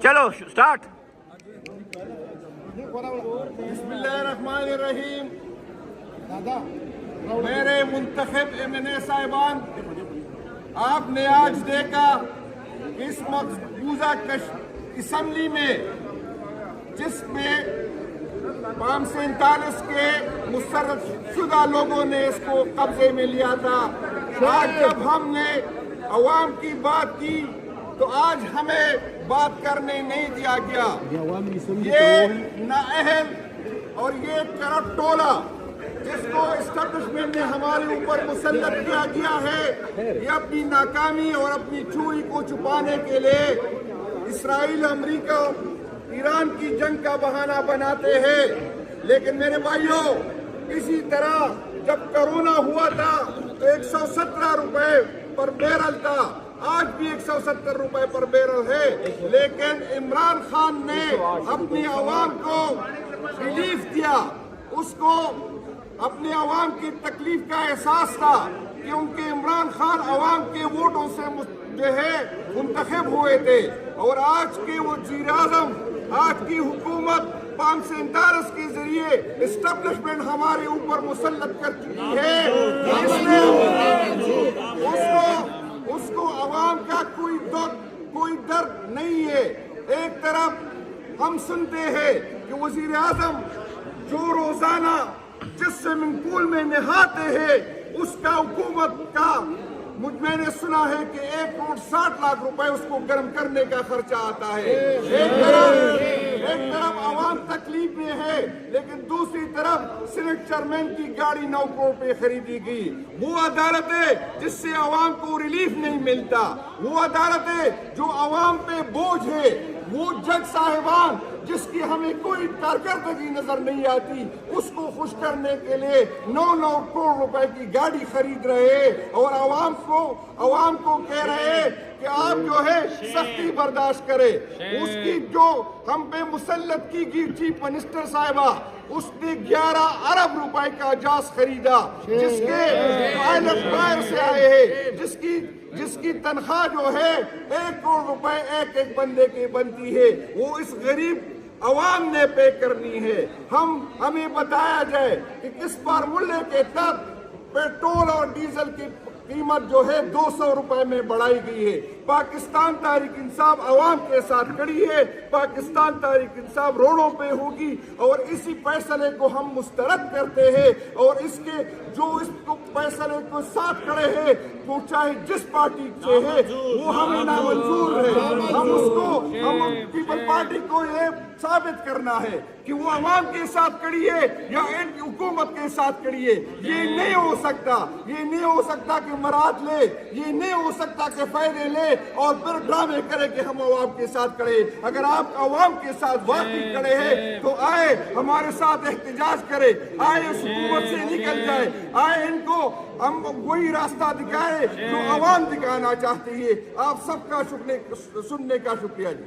چلو سٹارٹ. بسم اللہ الرحمن الرحیم. میرے منتخب MNA صاحبان، آپ نے آج دیکھا اس مقبوضہ اسمبلی میں جس میں 539 کے مسرت شدہ لوگوں نے اس کو قبضے میں لیا تھا. آج جب ہم نے عوام کی بات کی تو آج ہمیں بات کرنے نہیں دیا گیا. یہ نااہل اور یہ کرپٹ ٹولہ جس کو اسٹیبلشمنٹ نے ہمارے اوپر مسلط کیا گیا ہے، یہ اپنی ناکامی اور اپنی چوری کو چھپانے کے لیے اسرائیل، امریکہ، ایران کی جنگ کا بہانہ بناتے ہیں. لیکن میرے بھائیوں، اسی طرح جب کرونا ہوا تھا تو 117 روپے پر بیرل تھا، آج بھی 170 روپے پر بیرل ہے. لیکن عمران خان نے اپنی عوام کو ریلیف دیا. اس کو اپنے عوام کی تکلیف کا احساس تھا کیونکہ عمران خان عوام کے ووٹوں سے جو ہے منتخب ہوئے تھے. اور آج کے وزیر اعظم، آج کی حکومت 539 کے ذریعے اسٹیبلشمنٹ ہمارے اوپر مسلط کر چکی ہے. اس کو عوام کا کوئی درد نہیں ہے. ایک طرف ہم سنتے ہیں کہ وزیر اعظم جو روزانہ جس سوئمنگ پول میں نہاتے ہیں اس کا حکومت کا میں نے سنا ہے کہ 1,60,00,000 روپے اس کو گرم کرنے کا خرچہ آتا ہے. ایک طرف عوام تکلیف میں ہے، لیکن دوسری طرف سینٹ چیئرمین کی گاڑی 9 کروڑ پہ خریدی گئی. وہ عدالت ہے جس سے عوام کو ریلیف نہیں ملتا. وہ عدالت ہے جو عوام پہ بوجھ ہے. وہ جج صاحبان جس کی ہمیں کوئی کارکردگی نظر نہیں آتی، اس کو خوش کرنے کے لیے 9 کروڑ روپے کی گاڑی خرید رہے اور عوام کو کہہ رہے کہ آپ جو ہے سختی برداشت کرے. اس کی جو ہم پہ مسلط کی گئی چیف منسٹر صاحبہ، اس نے 11 ارب روپے کا جہاز خریدا جس کے پائلٹ باہر سے آئے ہیں، جس کی تنخواہ جو ہے 1 کروڑ روپے ایک بندے کی بنتی ہے. وہ اس غریب عوام نے پے کرنی ہے. ہمیں بتایا جائے کہ کس فارمولے کے تحت پیٹرول اور ڈیزل کی قیمت جو ہے 200 روپے میں بڑھائی گئی ہے. پاکستان تحریک انصاف عوام کے ساتھ کھڑی ہے. پاکستان تحریک انصاف روڈوں پہ ہوگی اور اسی فیصلے کو ہم مسترد کرتے ہیں. اور اس فیصلے کو ساتھ کھڑے ہیں وہ چاہے جس پارٹی سے ہے وہ ہمیں نامنظور ہے. ہم پیپل پارٹی کو یہ ثابت کرنا ہے کہ وہ عوام کے ساتھ کھڑی ہے یا ان حکومت کے ساتھ کھڑی ہے. یہ نہیں ہو سکتا کہ مراد لے، یہ نہیں ہو سکتا کہ فائدے لے اور پھر ڈرامے کرے کہ ہم عوام کے ساتھ کھڑے. اگر آپ عوام کے ساتھ واقعی کھڑے ہیں تو آئے ہمارے ساتھ احتجاج کرے، آئے اس حکومت سے نکل جائے، آئے ان کو ہم وہی راستہ دکھائے جو عوام دکھانا چاہتی ہے. آپ سب کا سننے کا شکریہ جی.